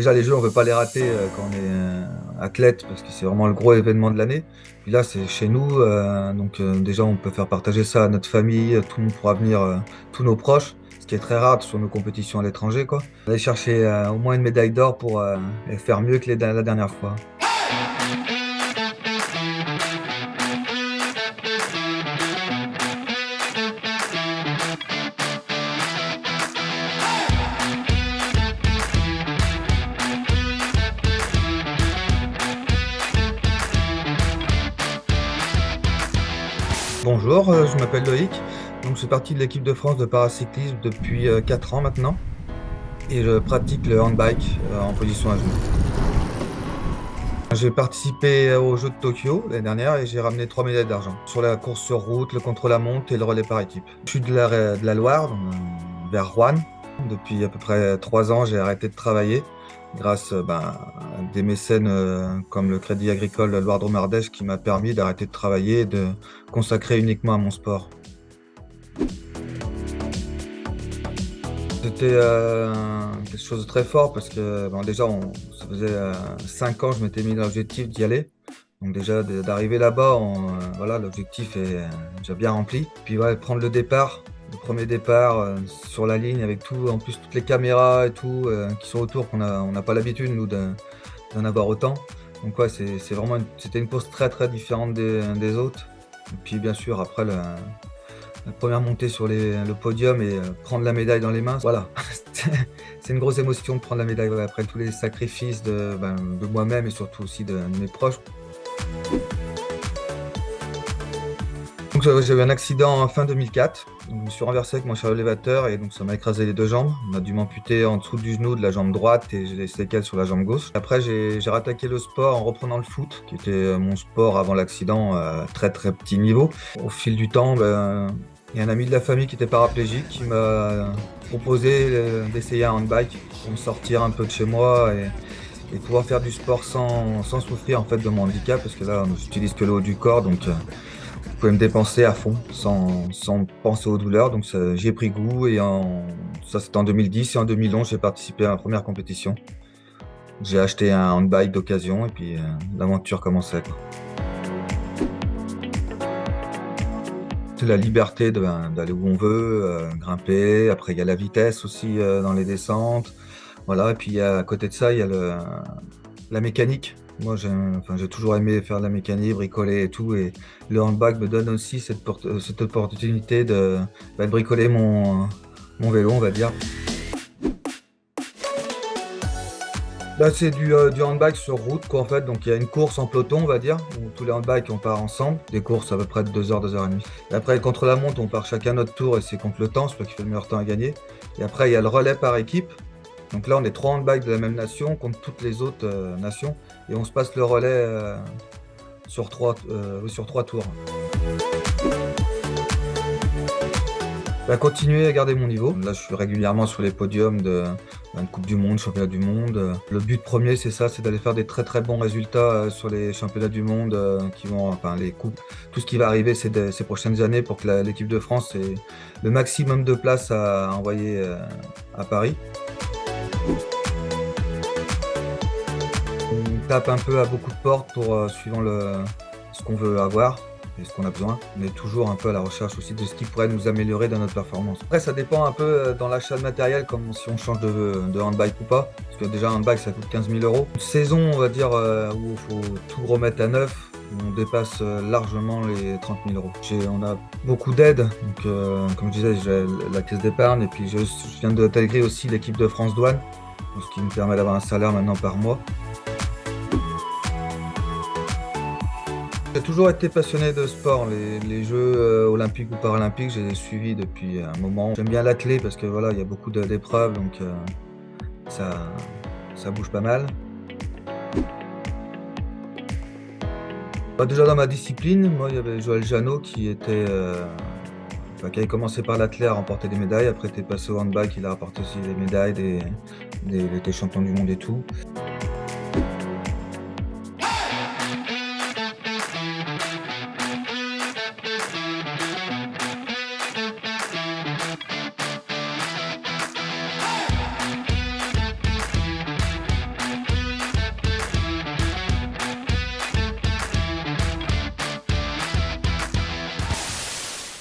Déjà les jeux, on veut pas les rater, quand on est, athlète parce que c'est vraiment le gros événement de l'année. Puis là, c'est chez nous, donc déjà on peut faire partager ça à notre famille, tout le monde pourra venir, tous nos proches, ce qui est très rare sur nos compétitions à l'étranger, quoi. Aller chercher, au moins une médaille d'or pour, faire mieux que la dernière fois. Bonjour, je m'appelle Loïc, donc je fais partie de l'équipe de France de paracyclisme depuis 4 ans maintenant et je pratique le handbike en position à genoux. J'ai participé aux Jeux de Tokyo l'année dernière et j'ai ramené 3 médailles d'argent sur la course sur route, le contre-la-montre et le relais par équipe. Je suis de la Loire, donc, vers Rouen. Depuis à peu près 3 ans, j'ai arrêté de travailler grâce à des mécènes comme le Crédit Agricole Loire-Drôme-Ardèche qui m'a permis d'arrêter de travailler et de consacrer uniquement à mon sport. C'était quelque chose de très fort parce que déjà, ça faisait 5 ans que je m'étais mis l'objectif d'y aller. Donc déjà, d'arriver là-bas, voilà, l'objectif est déjà bien rempli. Puis ouais, prendre le premier départ sur la ligne avec tout, en plus toutes les caméras et tout qui sont autour, on n'a pas l'habitude, nous, d'en avoir autant. Donc ouais, c'était une course très très différente des autres. Et puis bien sûr, après, la première montée sur le podium et prendre la médaille dans les mains, voilà. C'est une grosse émotion de prendre la médaille après tous les sacrifices de moi-même et surtout aussi de mes proches. Donc j'ai eu un accident en fin 2004. Donc, je me suis renversé avec mon chariot élévateur et donc ça m'a écrasé les 2 jambes. On a dû m'amputer en dessous du genou de la jambe droite et j'ai des séquelles sur la jambe gauche. Après, j'ai rattaqué le sport en reprenant le foot, qui était mon sport avant l'accident, très très petit niveau. Au fil du temps, il y a un ami de la famille qui était paraplégique qui m'a proposé d'essayer un handbike pour me sortir un peu de chez moi et pouvoir faire du sport sans souffrir en fait de mon handicap parce que là, j'utilise que le haut du corps, donc je pouvais me dépenser à fond sans penser aux douleurs. Donc j'y ai pris goût et ça c'était en 2010 et en 2011 j'ai participé à ma première compétition. J'ai acheté un handbike d'occasion et puis l'aventure commençait, quoi. C'est la liberté d'aller où on veut, grimper. Après, il y a la vitesse aussi dans les descentes. Voilà. Et puis à côté de ça, il y a la mécanique. Moi, j'ai toujours aimé faire de la mécanique, bricoler et tout. Et le handbag me donne aussi cette opportunité de bricoler mon vélo, on va dire. C'est du handbike sur route, quoi, en fait. Donc, il y a une course en peloton, on va dire, où tous les handbikes, on part ensemble. Des courses à peu près de 2 heures, 2 heures et demie. Et après, contre la montre, on part chacun notre tour et c'est contre le temps, celui qui fait le meilleur temps à gagner. Et après, il y a le relais par équipe. Donc là, on est 3 handbikes de la même nation contre toutes les autres nations. Et on se passe le relais sur 3 tours. Continuer à garder mon niveau. Là, je suis régulièrement sur les podiums de Coupe du Monde, Championnat du Monde. Le but premier, c'est ça, c'est d'aller faire des très très bons résultats sur les championnats du monde les coupes. Tout ce qui va arriver ces prochaines années pour que l'équipe de France ait le maximum de places à envoyer à Paris. On tape un peu à beaucoup de portes suivant ce qu'on veut avoir et ce qu'on a besoin. On est toujours un peu à la recherche aussi de ce qui pourrait nous améliorer dans notre performance. Après, ça dépend un peu dans l'achat de matériel, comme si on change de handbike ou pas. Parce que déjà, un handbike, ça coûte 15 000 €. Une saison, on va dire, où il faut tout remettre à neuf, on dépasse largement les 30 000 €. On a beaucoup d'aides. Donc, comme je disais, j'ai la caisse d'épargne et puis je viens d'intégrer aussi l'équipe de France Douane, ce qui me permet d'avoir un salaire maintenant par mois. J'ai toujours été passionné de sport. Les Jeux olympiques ou paralympiques, j'ai suivi depuis un moment. J'aime bien l'athlé parce que voilà, il y a beaucoup d'épreuves, donc ça bouge pas mal. Déjà dans ma discipline, moi, il y avait Joël Janot qui avait commencé par l'athlé à remporter des médailles. Après, il était passé au handball, il a rapporté aussi des médailles, il était champion du monde et tout.